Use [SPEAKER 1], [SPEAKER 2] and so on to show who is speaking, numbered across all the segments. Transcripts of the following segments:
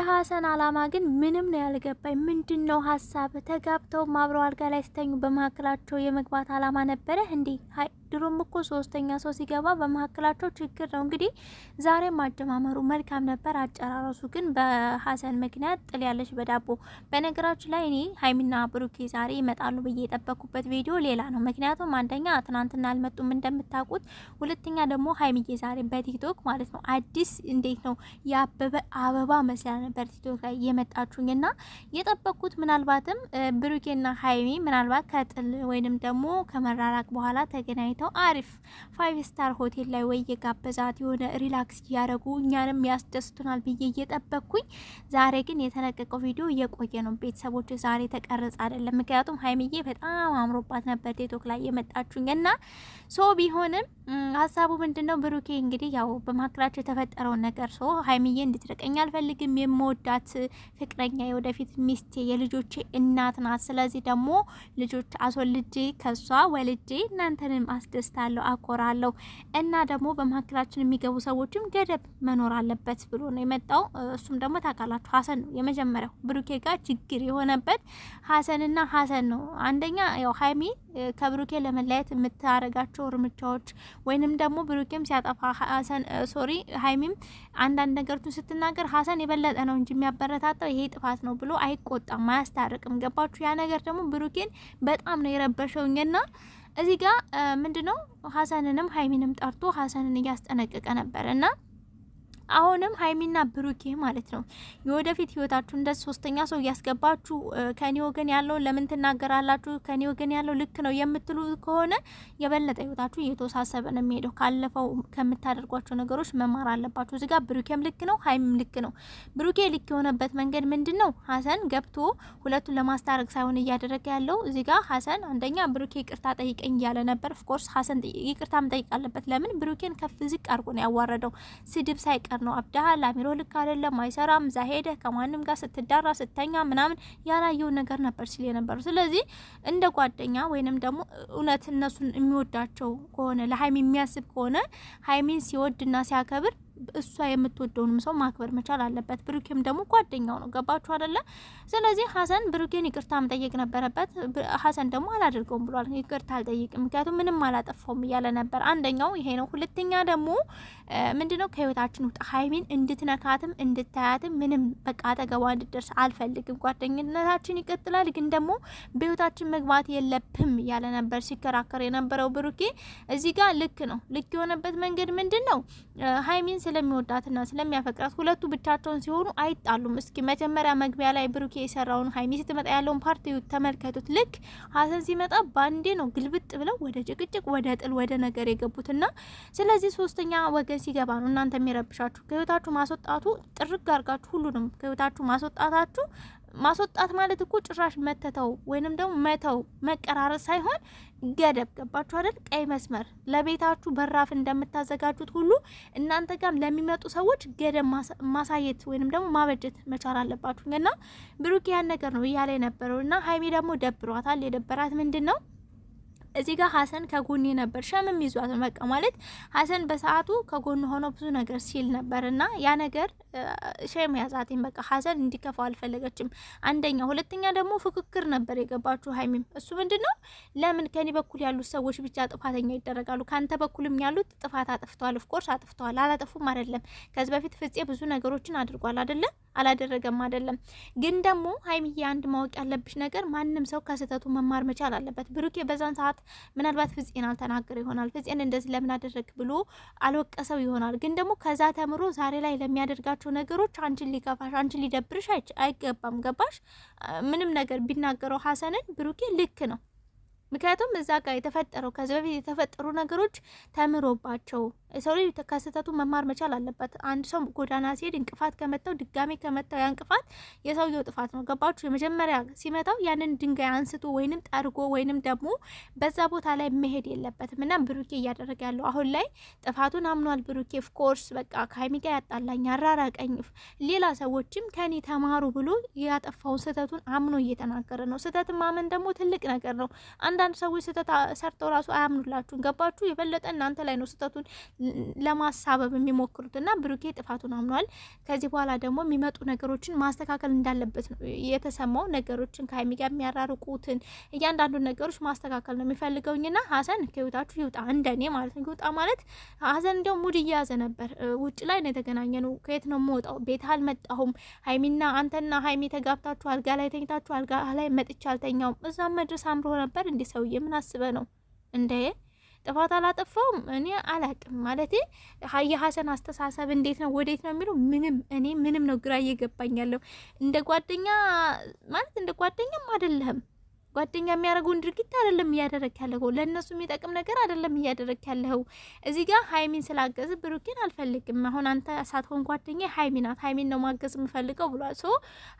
[SPEAKER 1] የሀሰን አላማ ግን ምንም ነው ያልገባኝ። ምንድነው ሀሳብ? ተጋብተው አብረው አልጋ ላይ ሲተኙ በመካከላቸው የመግባት አላማ ነበረ እንዴ? ድሮም እኮ ሶስተኛ ሰው ሲገባ በመካከላቸው ችግር ነው። እንግዲህ ዛሬም አጀማመሩ መልካም ነበር፣ አጨራረሱ ግን በሀሰን ምክንያት ጥል ያለች በዳቦ። በነገራችን ላይ እኔ ሀይሚና ብሩኬ ዛሬ ይመጣሉ ብዬ የጠበኩበት ቪዲዮ ሌላ ነው። ምክንያቱም አንደኛ ትናንትና አልመጡም እንደምታውቁት፣ ሁለተኛ ደግሞ ሀይሚዬ ዛሬ በቲክቶክ ማለት ነው አዲስ እንዴት ነው ያበበ አበባ መስላ ነበር ቲክቶክ ላይ የመጣችሁኝ እና የጠበኩት ምናልባትም ብሩኬና ሀይሚ ምናልባት ከጥል ወይንም ደግሞ ከመራራቅ በኋላ ተገናኝተው አሪፍ 5 ስታር ሆቴል ላይ ወይ የጋበዛት የሆነ ሪላክስ እያደረጉ እኛንም ያስደስቱናል ብዬ እየጠበቅኩኝ፣ ዛሬ ግን የተለቀቀው ቪዲዮ እየቆየ ነው። ቤተሰቦች ዛሬ ተቀረጸ አይደለም። ምክንያቱም ሀይሚዬ በጣም አምሮባት ነበር ቲክቶክ ላይ የመጣችሁኝ እና ሶ ቢሆንም ሀሳቡ ምንድነው? ብሩኬ እንግዲህ ያው በመካከላቸው የተፈጠረውን ነገር ሀይሚዬ እንድትርቀኝ አልፈልግም፣ የምወዳት ፍቅረኛ የወደፊት ሚስቴ የልጆቼ እናት ናት። ስለዚህ ደግሞ ልጆች አስወልጄ ከሷ ወልጄ እናንተንም አስደስታለሁ፣ አኮራለሁ እና ደግሞ በመካከላችን የሚገቡ ሰዎችም ገደብ መኖር አለበት ብሎ ነው የመጣው። እሱም ደግሞ ታውቃላችሁ ሀሰን ነው የመጀመሪያው ብሩኬ ጋር ችግር የሆነበት ሀሰንና ሀሰን ነው። አንደኛ ያው ሀይሚ ከብሩኬ ለመለያየት የምታረጋቸው እርምጃዎች ወይንም ደግሞ ብሩኬም ሲያጠፋ ሀሰን ሀይሚም አንዳንድ ነገሮችን ስትናገር ሀሰን የበለጠ ነው እንጂ የሚያበረታታው ይሄ ጥፋት ነው ብሎ አይቆጣም፣ አያስታርቅም። ገባችሁ? ያ ነገር ደግሞ ብሩኬን በጣም ነው የረበሸውኝና እዚህ ጋር ምንድነው ሀሰንንም ሀይሚንም ጠርቶ ሀሰንን እያስጠነቀቀ ነበር እና አሁንም ሀይሚና ብሩኬ ማለት ነው የወደፊት ህይወታችሁ እንደ ሶስተኛ ሰው እያስገባችሁ ከኔ ወገን ያለው ለምን ትናገራላችሁ? ከኔ ወገን ያለው ልክ ነው የምትሉ ከሆነ የበለጠ ህይወታችሁ እየተወሳሰበ ነው የሚሄደው። ካለፈው ከምታደርጓቸው ነገሮች መማር አለባችሁ። እዚህ ጋር ብሩኬም ልክ ነው፣ ሀይሚም ልክ ነው። ብሩኬ ልክ የሆነበት መንገድ ምንድነው? ሀሰን ገብቶ ሁለቱን ለማስታረቅ ሳይሆን እያደረገ ያለው እዚህ ጋር ሀሰን አንደኛ ብሩኬ ይቅርታ ጠይቀኝ እያለ ነበር። ኦፍ ኮርስ ሀሰን ይቅርታ መጠየቅ አለበት። ለምን ብሩኬን ከፍ ዝቅ አድርጎ ነው ያዋረደው፣ ስድብ ሳይቀር ነው። አብዳሃል፣ አሚሮ ልክ አይደለም፣ አይሰራም፣ እዛ ሄደ ከማንም ጋር ስትዳራ ስተኛ ምናምን ያላየው ነገር ነበር ሲል የነበረው። ስለዚህ እንደ ጓደኛ ወይንም ደግሞ እውነት እነሱን የሚወዳቸው ከሆነ ለሀይሚ የሚያስብ ከሆነ ሀይሚን ሲወድና ሲያከብር እሷ የምትወደውንም ሰው ማክበር መቻል አለበት። ብሩኬም ደግሞ ጓደኛው ነው። ገባችሁ አይደለ? ስለዚህ ሀሰን ብሩኬን ይቅርታ መጠየቅ ነበረበት። ሀሰን ደግሞ አላደርገውም ብሏል። ይቅርታ አልጠይቅም ምክንያቱም ምንም አላጠፋውም እያለ ነበር። አንደኛው ይሄ ነው። ሁለተኛ ደግሞ ምንድነው ከህይወታችን ውጣ፣ ሀይሚን እንድትነካትም እንድታያትም ምንም በቃ አጠገቧ እንድትደርስ አልፈልግም። ጓደኝነታችን ይቀጥላል፣ ግን ደግሞ በህይወታችን መግባት የለብም እያለ ነበር ሲከራከር የነበረው ብሩኬ። እዚህ ጋር ልክ ነው። ልክ የሆነበት መንገድ ምንድነው? ሀይሚን ስለሚወዳትና ስለሚያፈቅራት ሁለቱ ብቻቸውን ሲሆኑ አይጣሉም። እስኪ መጀመሪያ መግቢያ ላይ ብሩኬ የሰራውን ሀይሚ ስትመጣ ያለውን ፓርቲ ተመልከቱት። ልክ ሀሰን ሲመጣ ባንዴ ነው ግልብጥ ብለው ወደ ጭቅጭቅ፣ ወደ ጥል፣ ወደ ነገር የገቡትና ስለዚህ ሶስተኛ ወገን ሲገባ ነው እናንተ የሚረብሻችሁ። ከህይወታችሁ ማስወጣቱ ጥርግ አርጋችሁ ሁሉንም ከህይወታችሁ ማስወጣት ማለት እኮ ጭራሽ መተተው ወይንም ደግሞ መተው መቀራረጥ ሳይሆን ገደብ። ገባችሁ አይደል? ቀይ መስመር ለቤታችሁ በራፍ እንደምታዘጋጁት ሁሉ እናንተ ጋር ለሚመጡ ሰዎች ገደብ ማሳየት ወይንም ደግሞ ማበጀት መቻል አለባችሁ። እና ብሩክ ያን ነገር ነው እያለ የነበረውና ሀይሚ ደግሞ ደብሯታል። የደበራት ምንድነው? እዚህ ጋር ሀሰን ከጎን ነበር፣ ሸምም ይዟት በቃ ማለት ሀሰን በሰዓቱ ከጎን ሆኖ ብዙ ነገር ሲል ነበርና ያ ነገር ሸም ያዛትኝ። በቃ ሀሰን እንዲከፋው አልፈለገችም። አንደኛ፣ ሁለተኛ ደግሞ ፍክክር ነበር የገባችሁ ሀይሚም። እሱ ምንድነው ለምን ከኔ በኩል ያሉት ሰዎች ብቻ ጥፋተኛ ይደረጋሉ? ካንተ በኩልም ያሉት ጥፋት አጥፍተዋል። ኦፍ ኮርስ አጥፍተዋል። አላጠፉም አይደለም። ከዚህ በፊት ፍፄ ብዙ ነገሮችን አድርጓል አይደለ? አላደረገም አይደለም። ግን ደግሞ ሀይሚዬ አንድ ማወቅ ያለብሽ ነገር ማንም ሰው ከስህተቱ መማር መቻል አለበት። ብሩኬ በዛን ሰዓት ምናልባት ፍፄን አልተናገረ ይሆናል። ፍፄን እንደዚህ ለምን አደረግ ብሎ አልወቀሰው ይሆናል። ግን ደግሞ ከዛ ተምሮ ዛሬ ላይ ለሚያደርጋቸው ነገሮች አንቺን ሊከፋሽ፣ አንቺን ሊደብርሽ አይገባም። ገባሽ? ምንም ነገር ቢናገረው ሀሰንን ብሩኬ ልክ ነው። ምክንያቱም እዛ ጋር የተፈጠረው ከዚህ በፊት የተፈጠሩ ነገሮች ተምሮባቸው ሰው ልጅ ከስህተቱ መማር መቻል አለበት። አንድ ሰው ጎዳና ሲሄድ እንቅፋት ከመታው ድጋሜ ከመታው ያ እንቅፋት የሰውየው ጥፋት ነው። ገባችሁ? የመጀመሪያ ሲመታው ያንን ድንጋይ አንስቶ ወይንም ጠርጎ ወይንም ደግሞ በዛ ቦታ ላይ መሄድ የለበትም። እና ብሩኬ እያደረገ ያለው አሁን ላይ ጥፋቱን አምኗል። ብሩኬ ኦፍ ኮርስ በቃ ከሀይሚ ጋር ያጣላኝ አራራቀኝ፣ ሌላ ሰዎችም ከኔ ተማሩ ብሎ ያጠፋውን ስህተቱን አምኖ እየተናገረ ነው። ስህተትን ማመን ደግሞ ትልቅ ነገር ነው። አንዳንድ ሰዎች ስህተት ሰርተው ራሱ አያምኑላችሁም። ገባችሁ? የበለጠ እናንተ ላይ ነው ስህተቱን ለማሳበብ የሚሞክሩትና ብሩኬ ጥፋቱን አምኗል። ከዚህ በኋላ ደግሞ የሚመጡ ነገሮችን ማስተካከል እንዳለበት ነው የተሰማው። ነገሮችን ከሀይሚ ጋር የሚያራርቁትን እያንዳንዱን ነገሮች ማስተካከል ነው የሚፈልገውኝና ሀሰን ከህይወታችሁ ይውጣ፣ እንደኔ ማለት ነው። ይውጣ ማለት ሀሰን እንዲያው ሙድ እየያዘ ነበር። ውጭ ላይ ነው የተገናኘ ነው። ከየት ነው የምወጣው? ቤት አልመጣሁም። ሀይሚና አንተና ሀይሚ ተጋብታችሁ አልጋ ላይ ተኝታችሁ አልጋ ላይ መጥቻ አልተኛውም። እዛም መድረስ አምሮ ነበር። እንዲህ ሰውዬ ምን አስበ ነው እንዴ? ጥፋት አላጠፋውም። እኔ አላቅም ማለት የሀሰን አስተሳሰብ እንዴት ነው ወዴት ነው የሚለው እኔ ምንም ነው ግራ እየገባኝ ያለው። እንደ ጓደኛ ማለት እንደ ጓደኛም አይደለም። ጓደኛ የሚያደርገውን ድርጊት አይደለም እያደረክ ያለው። ለእነሱ የሚጠቅም ነገር አይደለም እያደረክ ያለው። እዚህ ጋር ሀይሚን ስላገዝ ብሩኬን አልፈልግም። አሁን አንተ ሳትሆን ጓደኛ ሀይሚ ናት፣ ሀይሚን ነው ማገዝ የምፈልገው ብሏል። ሶ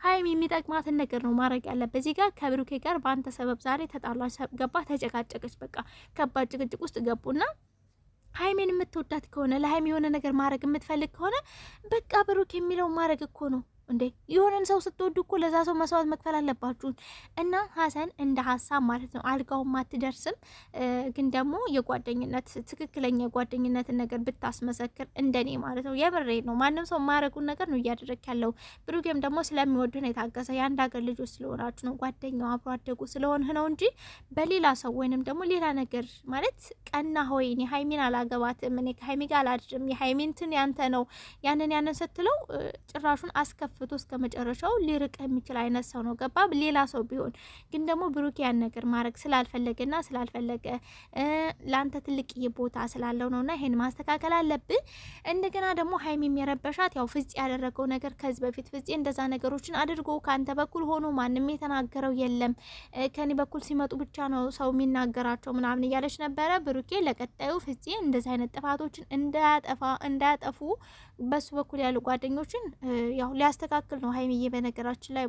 [SPEAKER 1] ሀይሚ የሚጠቅማትን ነገር ነው ማድረግ ያለበት። እዚህ ጋር ከብሩኬ ጋር በአንተ ሰበብ ዛሬ ተጣላች፣ ገባ፣ ተጨቃጨቀች፣ በቃ ከባድ ጭቅጭቅ ውስጥ ገቡና ሀይሚን የምትወዳት ከሆነ ለሀይሚ የሆነ ነገር ማድረግ የምትፈልግ ከሆነ በቃ ብሩኬ የሚለው ማድረግ እኮ ነው እንዴ። የሆነን ሰው ስትወዱ እኮ ለዛ ሰው መስዋዕት መክፈል አለባችሁ። እና ሀሰን እንደ ሀሳብ ማለት ነው አልጋውም አትደርስም፣ ግን ደግሞ የጓደኝነት ትክክለኛ የጓደኝነትን ነገር ብታስመሰክር እንደኔ ማለት ነው። የምሬ ነው። ማንም ሰው የማያረጉን ነገር ነው እያደረግ ያለው። ብሩኬም ደግሞ ስለሚወዱ ነው የታገሰ። የአንድ ሀገር ልጆች ስለሆናችሁ ነው፣ ጓደኛው አብሮ አደጉ ስለሆንህ ነው እንጂ በሌላ ሰው ወይንም ደግሞ ሌላ ነገር ማለት ቀና ሆይ እኔ ሀይሚን አላገባትም፣ እኔ ከሀይሚ ጋር አላድርም፣ የሀይሚንትን ያንተ ነው ያንን ስትለው ጭራሹን አስከፍ ፍቶ እስከ መጨረሻው ሊርቅ የሚችል አይነት ሰው ነው። ገባ? ሌላ ሰው ቢሆን ግን ደግሞ ብሩክ ያን ነገር ማድረግ ስላልፈለገና ስላልፈለገ ላንተ ትልቅ ቦታ ስላለው ነውና ይሄን ማስተካከል አለብህ። እንደገና ደግሞ ሀይሚ የሚረበሻት ያው ፍጽ ያደረገው ነገር ከዚህ በፊት ፍጽ እንደዛ ነገሮችን አድርጎ ካንተ በኩል ሆኖ ማንም የተናገረው የለም፣ ከኔ በኩል ሲመጡ ብቻ ነው ሰው የሚናገራቸው ምናምን እያለች ነበረ። ብሩኬ ለቀጣዩ ፍጽ እንደዚህ አይነት ጥፋቶችን እንዳያጠፉ በሱ በኩል ያሉ ጓደኞችን ያው ሊያስተካክል ነው ሀይሚዬ። በነገራችን ላይ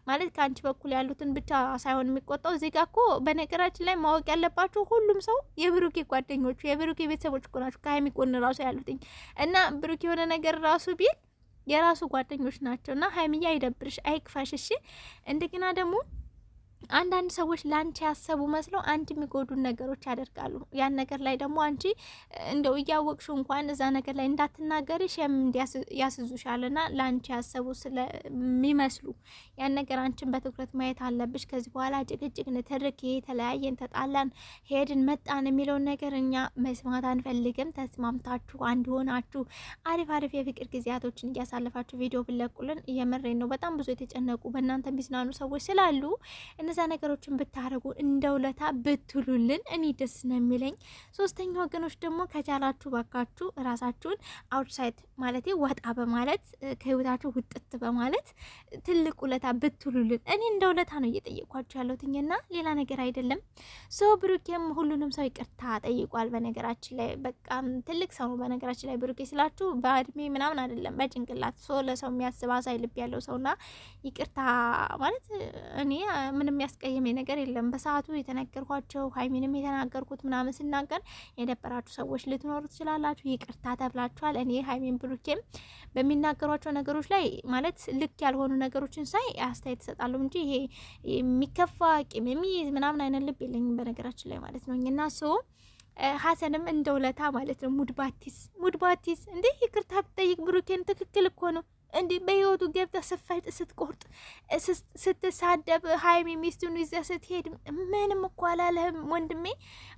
[SPEAKER 1] ማለት ከአንቺ በኩል ያሉትን ብቻ ሳይሆን የሚቆጣው እዚህ ጋር እኮ በነገራችን ላይ ማወቅ ያለባችሁ ሁሉም ሰው የብሩኬ ጓደኞቹ የብሩኬ ቤተሰቦች እኮ ናቸው ከሀይሚ ጎን ራሱ ያሉትኝ እና ብሩኬ የሆነ ነገር ራሱ ቢል የራሱ ጓደኞች ናቸው። እና ሀይሚዬ አይደብርሽ፣ አይክፋሽ እሺ። እንደገና ደግሞ አንዳንድ ሰዎች ላንቺ ያሰቡ መስለው አንቺ የሚጎዱን ነገሮች ያደርጋሉ። ያን ነገር ላይ ደግሞ አንቺ እንደው እያወቅሽው እንኳን እዛ ነገር ላይ እንዳትናገሪ ሸም ያስዙሻልና ላንቺ ያሰቡ ስለሚመስሉ ያን ነገር አንቺን በትኩረት ማየት አለብሽ። ከዚህ በኋላ ጭቅጭቅ፣ ንትርክ፣ ተለያየን፣ ተጣላን፣ ሄድን፣ መጣን የሚለውን ነገር እኛ መስማት አንፈልግም። ተስማምታችሁ አንድ ሆናችሁ አሪፍ የፍቅር ጊዜያቶችን እያሳለፋችሁ ቪዲዮ ብለቁልን እየመረኝ ነው። በጣም ብዙ የተጨነቁ በእናንተ የሚዝናኑ ሰዎች ስላሉ እነዛ ነገሮችን ብታረጉ እንደውለታ ብትሉልን እኔ ደስ ነው የሚለኝ። ሶስተኛ ወገኖች ደግሞ ከቻላችሁ ባካችሁ ራሳችሁን አውትሳይድ ማለት ወጣ በማለት ከህይወታችሁ ውጥት በማለት ትልቅ ውለታ ብትሉልን እኔ እንደውለታ ነው እየጠየቅኳችሁ ያለሁትኝና ሌላ ነገር አይደለም። ሶ ብሩኬም ሁሉንም ሰው ይቅርታ ጠይቋል። በነገራችን ላይ በቃም ትልቅ ሰው ነው። በነገራችን ላይ ብሩኬ ስላችሁ በእድሜ ምናምን አይደለም፣ በጭንቅላት ለሰው የሚያስብ አሳይ ልብ ያለው ሰውና ይቅርታ ማለት እኔ ምንም ያስቀየመኝ ነገር የለም። በሰዓቱ የተነገርኳቸው ሀይሚንም የተናገርኩት ምናምን ስናገር የደበራችሁ ሰዎች ልትኖሩ ትችላላችሁ። ይቅርታ ተብላችኋል። እኔ ሀይሚን ብሩኬም በሚናገሯቸው ነገሮች ላይ ማለት ልክ ያልሆኑ ነገሮችን ሳይ አስተያየት እሰጣለሁ እንጂ ይሄ የሚከፋ ቂም የሚይዝ ምናምን አይነት ልብ የለኝም በነገራችን ላይ ማለት ነው። እና ሶ ሀሰንም እንደ ውለታ ማለት ነው ሙድባቲስ እንዴ ይቅርታ ብትጠይቅ ብሩኬን ትክክል እኮ ነው እንዴ በህይወቱ ገብታ ስትፈልጥ ስትቆርጥ ስትሳደብ ሀይሚ ሚስቱን ይዘ ስትሄድ ምንም እኮ አላለህም ወንድሜ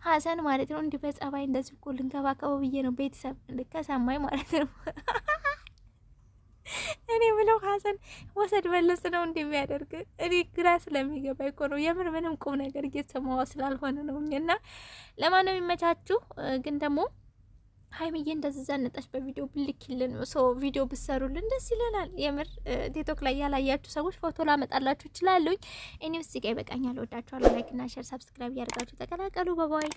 [SPEAKER 1] ሀሰን ማለት ነው። እንዲህ በጸባይ እንደዚህ እኮ ልንከባከበው ብዬ ነው ቤተሰብ ከሰማይ ማለት ነው። እኔ ብለው ሀሰን ወሰድ በለስ ነው እንደሚያደርግ እኔ ግራ ስለሚገባ እኮ ነው የምር ምንም ቁም ነገር እየተሰማዋ ስላልሆነ ነው። እና ለማንም የሚመቻችሁ ግን ደግሞ ሀይሚዬ እንደዚህ ዘንጠሽ በቪዲዮ ብልክልን ቪዲዮ ብሰሩልን ደስ ይለናል። የምር ቲክቶክ ላይ ያላያችሁ ሰዎች ፎቶ ላመጣላችሁ ይችላልኝ። እኔ እዚህ ጋር ይበቃኛል። ወዳችኋለሁ። ላይክ እና ሼር ሰብስክራይብ ያደርጋችሁ ተቀላቀሉ። ባይ